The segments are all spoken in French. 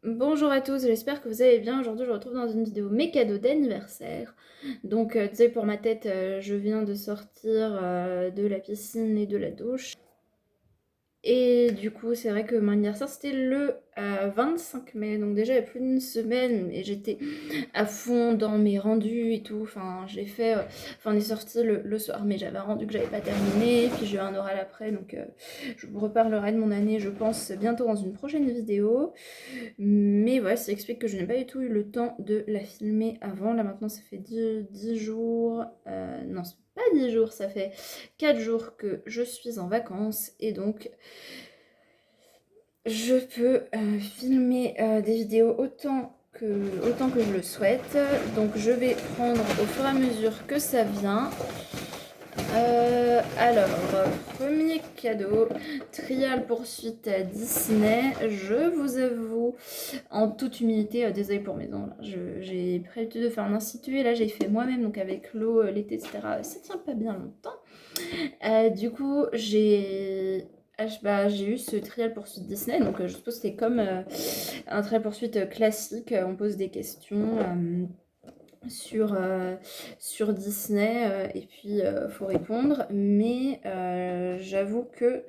Bonjour à tous, j'espère que vous allez bien. Aujourd'hui, je vous retrouve dans une vidéo mes cadeaux d'anniversaire. Donc, tu sais, pour ma tête, je viens de sortir de la piscine et de la douche. Et du coup, c'est vrai que mon anniversaire, c'était le 25 mai. Donc déjà, il y a plus d'une semaine. Et j'étais à fond dans mes rendus et tout. Enfin, j'ai fait... Enfin, on est sorti le soir, mais j'avais un rendu que j'avais pas terminé. Puis j'ai eu un oral après. Donc, je vous reparlerai de mon année, je pense, bientôt dans une prochaine vidéo. Mais voilà, ça explique que je n'ai pas du tout eu le temps de la filmer avant. Là, maintenant, ça fait 10 jours. Non, c'est pas 10 jours, ça fait 4 jours que je suis en vacances. Et donc, je peux filmer des vidéos autant que je le souhaite. Donc, je vais prendre au fur et à mesure que ça vient. Alors, premier cadeau, Trial Poursuite Disney. Je vous avoue, en toute humilité, désolé pour mes ongles, j'ai pris l'habitude de faire un institut, là j'ai fait moi-même, donc avec l'eau, l'été, etc. Ça tient pas bien longtemps. Du coup, j'ai eu ce Trial Poursuite Disney, donc je suppose que c'est comme un Trial Poursuite classique, on pose des questions sur, sur Disney et puis faut répondre, mais j'avoue que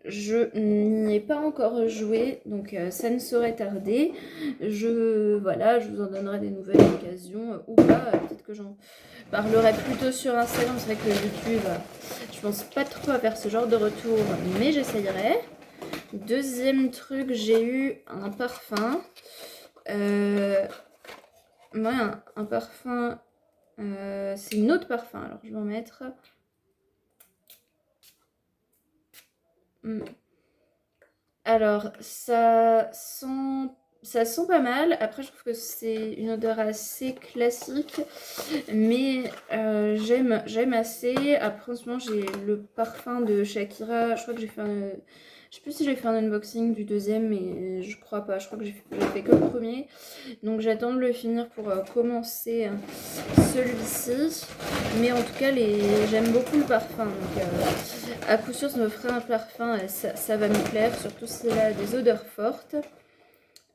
je n'y ai pas encore joué, donc ça ne saurait tarder. Voilà, je vous en donnerai des nouvelles occasions ou pas, peut-être que j'en parlerai plutôt sur Instagram. C'est vrai que YouTube, je pense pas trop à faire ce genre de retour, mais j'essayerai. Deuxième truc, j'ai eu un parfum. Ouais, un parfum. C'est une autre parfum, alors je vais en mettre. Alors, ça sent pas mal. Après, je trouve que c'est une odeur assez classique, mais j'aime assez. Après, en ce moment, j'ai le parfum de Shakira. Je crois que j'ai fait un... Je sais plus si j'ai fait un unboxing du deuxième, mais je crois pas. Je crois que j'ai fait que le premier. Donc, j'attends de le finir pour commencer celui-ci. Mais en tout cas, j'aime beaucoup le parfum. Donc, à coup sûr, ça me ferait un parfum. Ça va me plaire, surtout s'il a des odeurs fortes.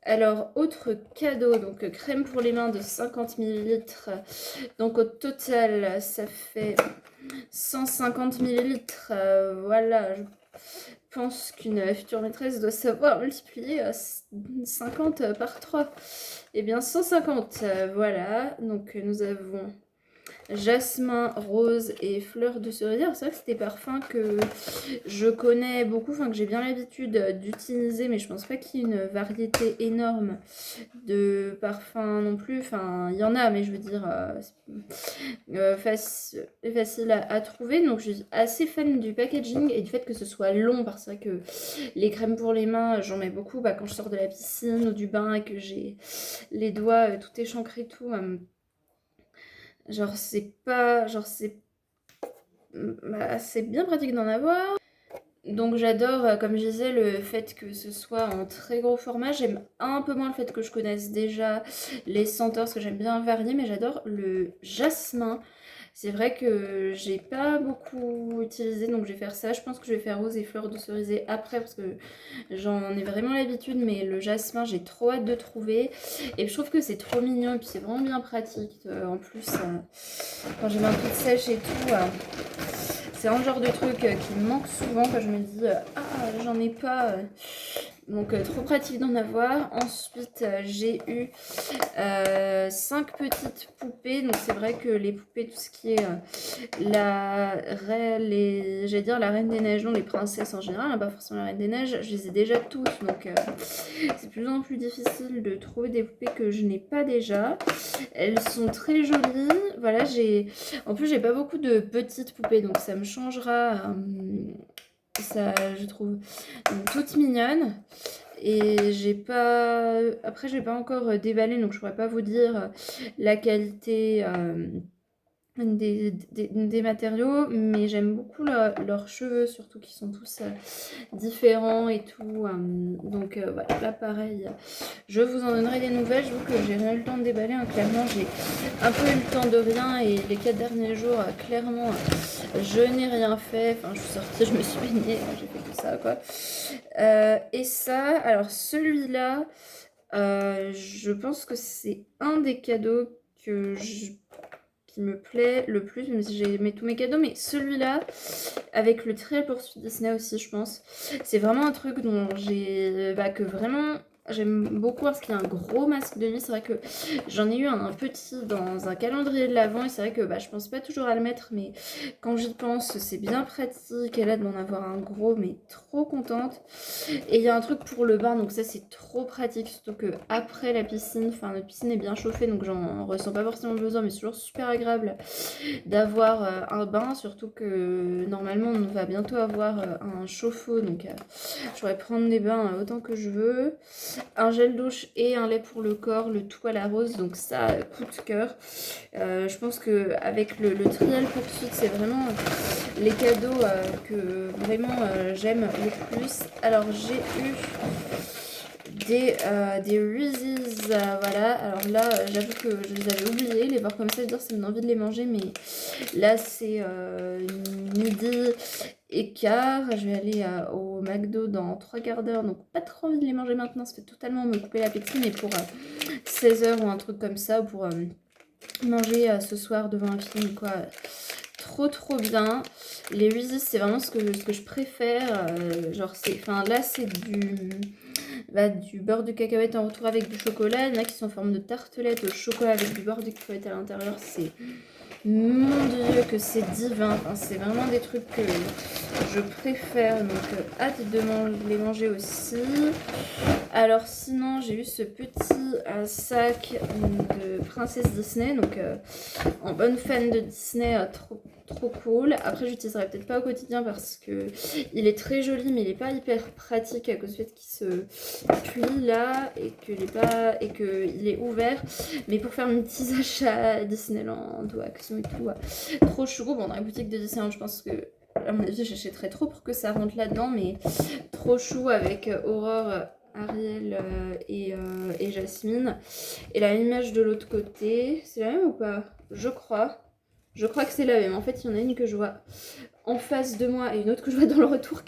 Alors, autre cadeau, donc crème pour les mains de 50 ml. Donc, au total, ça fait 150 ml. Voilà, je pense qu'une future maîtresse doit savoir multiplier 50 par 3. Et bien, 150, voilà. Donc, nous avons jasmin, rose et fleurs de cerisier. C'est vrai que c'est des parfums que je connais beaucoup, enfin que j'ai bien l'habitude d'utiliser, mais je pense pas qu'il y ait une variété énorme de parfums non plus. Enfin, il y en a, mais je veux dire, facile à trouver. Donc, je suis assez fan du packaging et du fait que ce soit long, parce que c'est vrai que les crèmes pour les mains, j'en mets beaucoup quand je sors de la piscine ou du bain et que j'ai les doigts tout échancrés et tout. Genre, c'est bien pratique d'en avoir. Donc j'adore, comme je disais, le fait que ce soit en très gros format. J'aime un peu moins le fait que je connaisse déjà les senteurs, parce que j'aime bien varier, mais j'adore le jasmin. C'est vrai que j'ai pas beaucoup utilisé, donc je vais faire ça. Je pense que je vais faire rose et fleurs de cerisier après, parce que j'en ai vraiment l'habitude, mais le jasmin, j'ai trop hâte de trouver. Et je trouve que c'est trop mignon, et puis c'est vraiment bien pratique. En plus, quand j'ai ma petite sèche et tout, c'est un genre de truc qui me manque souvent quand je me dis ah, j'en ai pas. Donc trop pratique d'en avoir. Ensuite j'ai eu 5 petites poupées. Donc c'est vrai que les poupées, tout ce qui est j'allais dire la Reine des Neiges, non, les princesses en général, hein, pas forcément la Reine des Neiges, je les ai déjà toutes. Donc c'est de plus en plus difficile de trouver des poupées que je n'ai pas déjà. Elles sont très jolies. Voilà, en plus j'ai pas beaucoup de petites poupées, donc ça me changera. Ça, je trouve toutes mignonnes. Et j'ai pas... Après, j'ai pas encore déballé, donc je pourrais pas vous dire la qualité des matériaux, mais j'aime beaucoup leurs cheveux, surtout qui sont tous différents et tout. Donc voilà, là pareil, je vous en donnerai des nouvelles. Je vous que j'ai rien eu le temps de déballer, hein. Clairement j'ai un peu eu le temps de rien, et les 4 derniers jours, clairement, je n'ai rien fait. Enfin, je suis sortie, je me suis baignée, j'ai fait tout ça, quoi. Et ça, alors celui-là, Je pense que c'est un des cadeaux qui me plaît le plus, même si j'ai aimé tous mes cadeaux, mais celui-là, avec le Trial Poursuite Disney aussi, je pense, c'est vraiment un truc dont que vraiment j'aime beaucoup parce qu'il y a un gros masque de nuit. C'est vrai que j'en ai eu un petit dans un calendrier de l'Avent et c'est vrai que je pense pas toujours à le mettre, mais quand j'y pense, c'est bien pratique. Et là, d'en avoir un gros, mais trop contente. Et il y a un truc pour le bain, donc ça c'est trop pratique, surtout que après la piscine, enfin notre piscine est bien chauffée, donc j'en ressens pas forcément besoin, mais c'est toujours super agréable d'avoir un bain, surtout que normalement on va bientôt avoir un chauffe-eau, donc je pourrais prendre des bains autant que je veux. Un gel douche et un lait pour le corps, le tout à la rose, donc ça, coup de cœur. Je pense qu'avec le Trial Poursuite, c'est vraiment les cadeaux que vraiment j'aime le plus. Alors j'ai eu des Reese's, voilà. Alors là, j'avoue que je les avais oubliés, les voir comme ça, je veux dire, ça me donne envie de les manger, mais là c'est midi et quart. Je vais aller au McDo dans 3 quarts d'heure, donc pas trop envie de les manger maintenant, ça fait totalement me couper l'appétit, mais pour 16 h ou un truc comme ça, ou pour manger ce soir devant un film, quoi. Trop bien. Les Reese's, c'est vraiment ce que je préfère. Genre, enfin, là, c'est du beurre de cacahuète en retour avec du chocolat. Il y en a qui sont en forme de tartelette au chocolat avec du beurre de cacahuète à l'intérieur. C'est, mon Dieu, que c'est divin. Enfin, c'est vraiment des trucs que je préfère. Donc, hâte de les manger aussi. Alors sinon, j'ai eu ce petit sac de Princesse Disney, donc en bonne fan de Disney, trop cool. Après, j'utiliserai peut-être pas au quotidien parce que il est très joli, mais il est pas hyper pratique à cause du fait qu'il se plie là et qu'il est ouvert. Mais pour faire mes petits achats à Disneyland ou Action et tout, trop chou. Bon, dans la boutique de Disneyland, je pense que à mon avis, j'achèterais trop pour que ça rentre là-dedans, mais trop chou avec Aurore, Ariel et Jasmine. Et la même image de l'autre côté, c'est la même ou pas? Je crois. Je crois que c'est la même. En fait, il y en a une que je vois en face de moi et une autre que je vois dans le retour.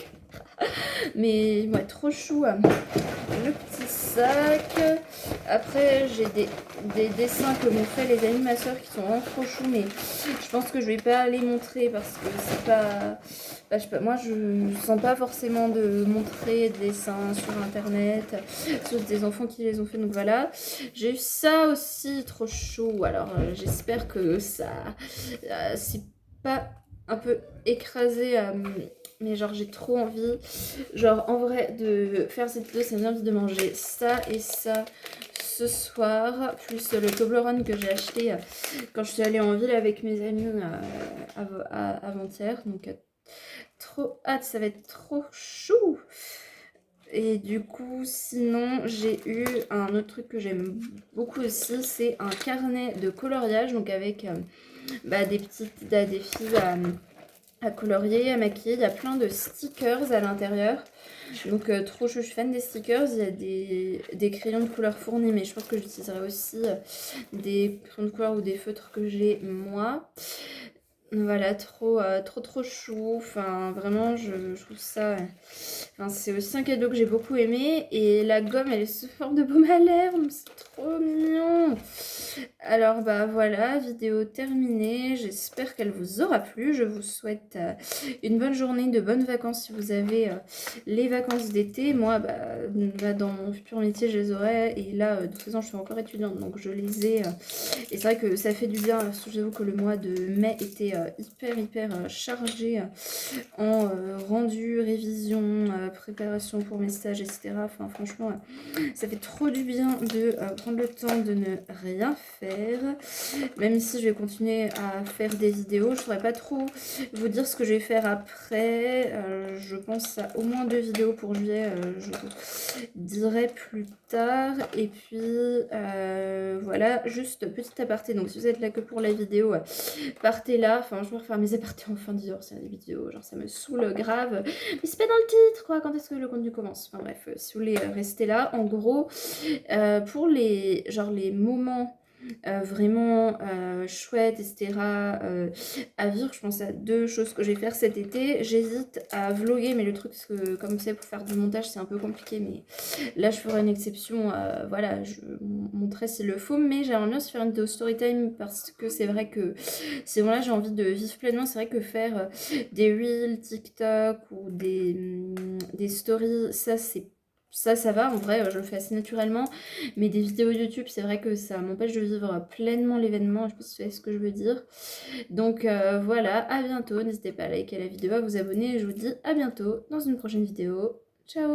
Mais ouais, trop chou. Le petit sac. Après, j'ai des dessins que m'ont fait les animateurs qui sont vraiment trop choux, mais je pense que je vais pas les montrer parce que c'est pas... je sais pas, moi je sens pas forcément de montrer des dessins sur internet, sur des enfants qui les ont fait, donc voilà. J'ai eu ça aussi, trop chou. Alors j'espère que ça c'est pas un peu écrasé, mais genre j'ai trop envie, genre en vrai, de faire cette vidéo. Ça me vient envie de manger ça et ça ce soir, plus le Toblerone que j'ai acheté quand je suis allée en ville avec mes amis avant-hier, donc trop hâte, ça va être trop chou. Et du coup, sinon, j'ai eu un autre truc que j'aime beaucoup aussi, c'est un carnet de coloriage, donc avec des filles à colorier, à maquiller. Il y a plein de stickers à l'intérieur. Donc trop chou, je suis fan des stickers. Il y a des crayons de couleur fournis, mais je pense que j'utiliserai aussi des crayons de couleur ou des feutres que j'ai moi. Voilà, trop chou. Enfin, vraiment, je trouve ça... Enfin, c'est aussi un cadeau que j'ai beaucoup aimé. Et la gomme, elle est sous forme de baume à lèvres. C'est trop mignon. Alors, voilà, vidéo terminée. J'espère qu'elle vous aura plu. Je vous souhaite une bonne journée, de bonnes vacances si vous avez les vacances d'été. Moi, dans mon futur métier, je les aurai. Et là, de toute façon, je suis encore étudiante, donc je les ai... et c'est vrai que ça fait du bien. J'avoue que le mois de mai était hyper chargé en rendu, révision, préparation pour mes stages, etc. Enfin, franchement, ça fait trop du bien de prendre le temps de ne rien faire. Même si je vais continuer à faire des vidéos, je ne saurais pas trop vous dire ce que je vais faire après. Je pense à au moins 2 vidéos pour juillet, je vous dirai plus tard. Et puis voilà, juste petit aparté. Donc si vous êtes là que pour la vidéo, partez là. Enfin, je vais refaire mes apartés en fin d'heure, c'est des vidéos, genre ça me saoule grave. Mais c'est pas dans le titre, quoi. Quand est-ce que le contenu commence? Enfin bref, si vous voulez rester là, en gros, pour les moments vraiment chouette, etc. À vivre. Je pense à 2 choses que je vais faire cet été. J'hésite à vlogger, mais le truc c'est que comme vous savez, pour faire du montage c'est un peu compliqué, mais là je ferai une exception. Voilà, mon trait s'il le faut, mais j'aimerais bien se faire une vidéo story time parce que c'est vrai que c'est bon là j'ai envie de vivre pleinement. C'est vrai que faire des reels TikTok ou des stories, ça va, en vrai, je le fais assez naturellement. Mais des vidéos YouTube, c'est vrai que ça m'empêche de vivre pleinement l'événement. Je sais pas si vous savez ce que je veux dire. Donc voilà, à bientôt. N'hésitez pas à liker la vidéo, à vous abonner. Et je vous dis à bientôt dans une prochaine vidéo. Ciao!